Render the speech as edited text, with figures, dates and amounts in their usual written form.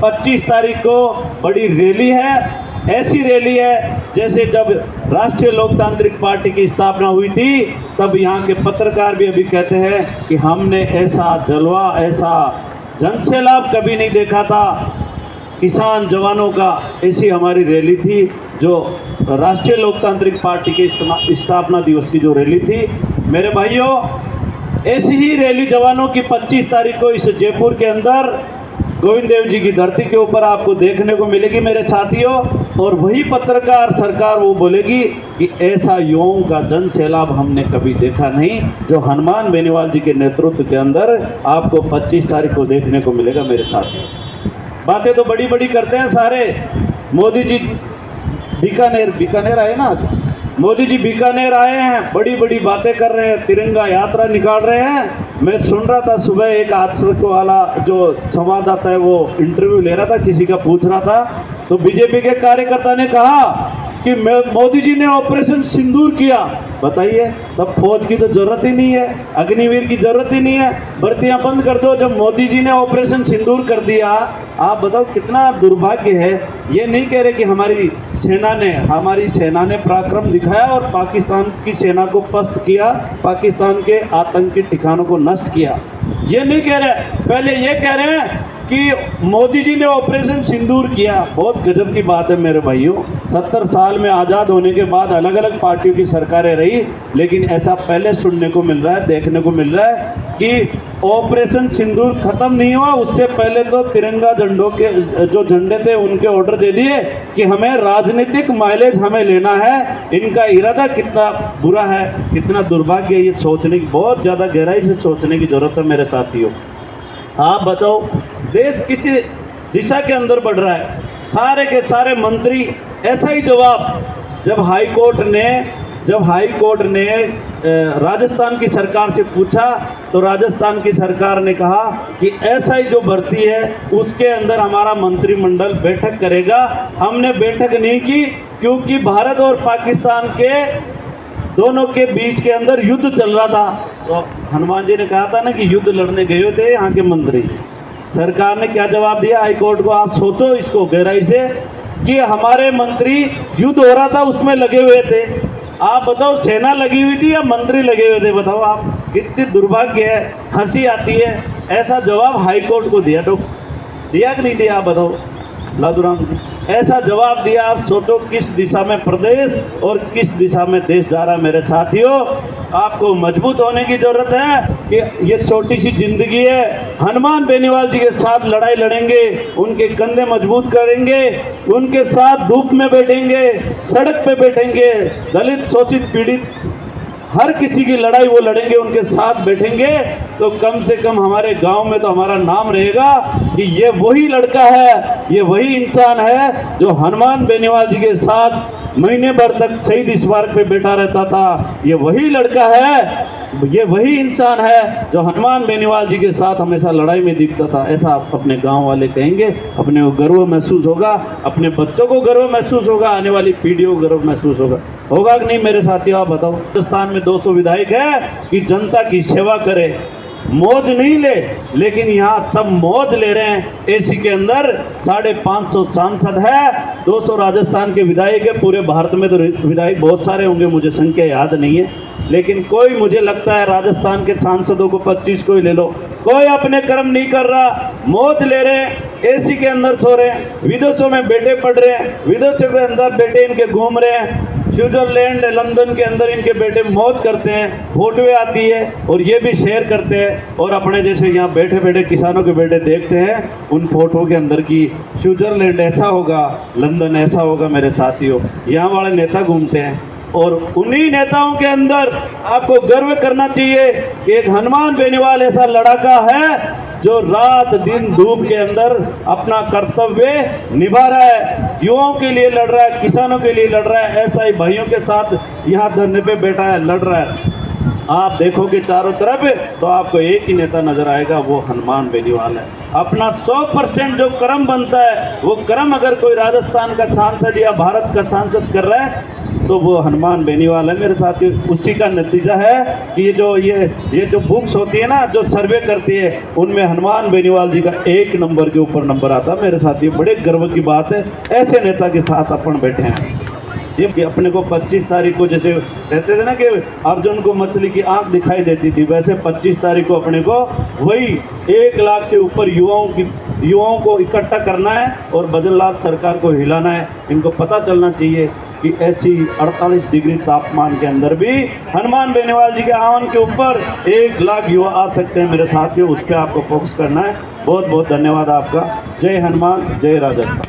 25 तारीख को बड़ी रैली है। ऐसी रैली है जैसे जब राष्ट्रीय लोकतांत्रिक पार्टी की स्थापना हुई थी, तब यहाँ के पत्रकार भी अभी कहते हैं कि हमने ऐसा जलवा, ऐसा जनसैलाब कभी नहीं देखा था किसान जवानों का। ऐसी हमारी रैली थी जो राष्ट्रीय लोकतांत्रिक पार्टी के स्थापना दिवस की जो रैली थी। मेरे भाइयों, ऐसी ही रैली जवानों की 25 तारीख को इस जयपुर के अंदर गोविंद देव जी की धरती के ऊपर आपको देखने को मिलेगी मेरे साथियों। और वही पत्रकार सरकार वो बोलेगी कि ऐसा युवाओं का जन सैलाब हमने कभी देखा नहीं, जो हनुमान बेनीवाल जी के नेतृत्व के अंदर आपको 25 तारीख को देखने को मिलेगा मेरे साथियों। बातें तो बड़ी बड़ी करते हैं सारे। मोदी जी बीकानेर आए ना, मोदी जी बीकानेर आए हैं, बड़ी बड़ी बातें कर रहे हैं, तिरंगा यात्रा निकाल रहे हैं। मैं सुन रहा था सुबह एक आश्रक वाला जो संवाददाता है वो इंटरव्यू ले रहा था, किसी का पूछ रहा था, तो बीजेपी के कार्यकर्ता ने कहा कि मोदी जी ने ऑपरेशन सिंदूर किया। बताइए, तब फौज की तो जरूरत ही नहीं है, अग्निवीर की जरूरत ही नहीं है, भर्तियां बंद कर दो। जब मोदी जी ने ऑपरेशन सिंदूर कर दिया, आप बताओ कितना दुर्भाग्य है। ये नहीं कह रहे कि हमारी सेना ने पराक्रम दिखाया और पाकिस्तान की सेना को पस्त किया, पाकिस्तान के आतंकी ठिकानों को नष्ट किया, ये नहीं कह रहे। पहले ये कह रहे हैं कि मोदी जी ने ऑपरेशन सिंदूर किया। बहुत गजब की बात है मेरे भाइयों। 70 साल में आज़ाद होने के बाद अलग अलग पार्टियों की सरकारें रही, लेकिन ऐसा पहले सुनने को मिल रहा है, देखने को मिल रहा है कि ऑपरेशन सिंदूर खत्म नहीं हुआ, उससे पहले तो तिरंगा झंडों के जो झंडे थे उनके ऑर्डर दे दिए कि हमें राजनीतिक माइलेज हमें लेना है। इनका इरादा कितना बुरा है, कितना दुर्भाग्य है, ये सोचने की, बहुत ज़्यादा गहराई से सोचने की जरूरत है मेरे साथियों। आप बताओ देश किस दिशा के अंदर बढ़ रहा है? सारे के सारे मंत्री ऐसा ही जवाब। जब हाई कोर्ट ने राजस्थान की सरकार से पूछा तो राजस्थान की सरकार ने कहा कि ऐसा ही जो भर्ती है उसके अंदर हमारा मंत्रिमंडल बैठक करेगा। हमने बैठक नहीं की क्योंकि भारत और पाकिस्तान के दोनों के बीच के अंदर युद्ध चल रहा था। तो हनुमान जी ने कहा था ना कि युद्ध लड़ने गए थे यहाँ के मंत्री। सरकार ने क्या जवाब दिया हाई कोर्ट को? आप सोचो इसको गहराई से कि हमारे मंत्री युद्ध हो रहा था उसमें लगे हुए थे। आप बताओ, सेना लगी हुई थी या मंत्री लगे हुए थे? बताओ आप, कितनी दुर्भाग्य है, हंसी आती है। ऐसा जवाब हाई कोर्ट को दिया कि नहीं दिया? आप बताओ लादूराम जी, ऐसा जवाब दिया। आप सोचो किस दिशा में प्रदेश और किस दिशा में देश जा रहा है मेरे साथियों। आपको मजबूत होने की जरूरत है कि ये छोटी सी जिंदगी है। हनुमान बेनीवाल जी के साथ लड़ाई लड़ेंगे, उनके कंधे मजबूत करेंगे, उनके साथ धूप में बैठेंगे, सड़क पे बैठेंगे, दलित शोषित पीड़ित हर किसी की लड़ाई वो लड़ेंगे, उनके साथ बैठेंगे, तो कम से कम हमारे गांव में तो हमारा नाम रहेगा कि ये वही लड़का है, ये वही इंसान है जो हनुमान बेनीवाल जी के साथ महीने भर तक शहीद स्मारक पे बैठा रहता था। ये वही लड़का है, ये वही इंसान है जो हनुमान बेनीवाल जी के साथ हमेशा लड़ाई में दिखता था। ऐसा अपने गांव वाले कहेंगे, अपने को गर्व महसूस होगा, अपने बच्चों को गर्व महसूस होगा, आने वाली पीढ़ियों को गर्व महसूस होगा कि नहीं मेरे साथियों? आप बताओ। राजस्थान में 200 विधायक है कि जनता की सेवा करे, मौज नहीं ले, लेकिन यहाँ सब मौज ले रहे हैं। एसी के अंदर 550 सांसद है, 200 राजस्थान के विधायक है। पूरे भारत में तो विधायक बहुत सारे होंगे, मुझे संख्या याद नहीं है, लेकिन कोई, मुझे लगता है राजस्थान के सांसदों को 25 को ही ले लो, कोई अपने कर्म नहीं कर रहा, मौज ले रहे हैं, एसी के अंदर सो रहे हैं, विदेशों में बेटे पढ़ रहे हैं, विदेशों के अंदर बेटे इनके घूम रहे हैं, स्विट्जरलैंड लंदन के अंदर इनके बेटे मौज करते हैं, फोटोएं आती है और ये भी शेयर करते हैं। और अपने जैसे यहाँ बैठे बैठे किसानों के बेटे देखते हैं उन फोटो के अंदर की स्विट्जरलैंड ऐसा होगा, लंदन ऐसा होगा। मेरे साथियों, यहाँ वाले नेता घूमते हैं और उन्हीं नेताओं के अंदर आपको गर्व करना चाहिए कि एक हनुमान बेनीवाल ऐसा लड़ाका है जो रात दिन धूप के अंदर अपना कर्तव्य निभा रहा है, युवाओं के लिए लड़ रहा है, किसानों के लिए लड़ रहा है। ऐसा ही भाइयों के साथ यहाँ धरने पे बैठा है, लड़ रहा है। आप देखोगे चारों तरफ तो आपको एक ही नेता नजर आएगा, वो हनुमान बेनीवाल है। अपना 100% जो कर्म बनता है वो कर्म अगर कोई राजस्थान का सांसद या भारत का सांसद कर रहा है तो वो हनुमान बेनीवाल है मेरे साथी। उसी का नतीजा है कि ये जो बुक्स होती है ना, जो सर्वे करती है, उनमें हनुमान बेनीवाल जी का 1 नंबर के ऊपर नंबर आता है मेरे साथी। बड़े गर्व की बात है, ऐसे नेता के साथ अपन बैठे हैं। ये कि अपने को 25 तारीख को, जैसे कहते थे ना कि अर्जुन को मछली की आंख दिखाई देती थी, वैसे 25 तारीख को अपने को वही 1 लाख से ऊपर युवाओं को इकट्ठा करना है और बद्रीनाथ सरकार को हिलाना है। इनको पता चलना चाहिए कि ऐसी 48 डिग्री तापमान के अंदर भी हनुमान बेनीवाल जी के आह्वान के ऊपर 1 लाख युवा आ सकते हैं मेरे साथियों। उस पर आपको फोकस करना है। बहुत बहुत धन्यवाद आपका। जय हनुमान, जय राजा।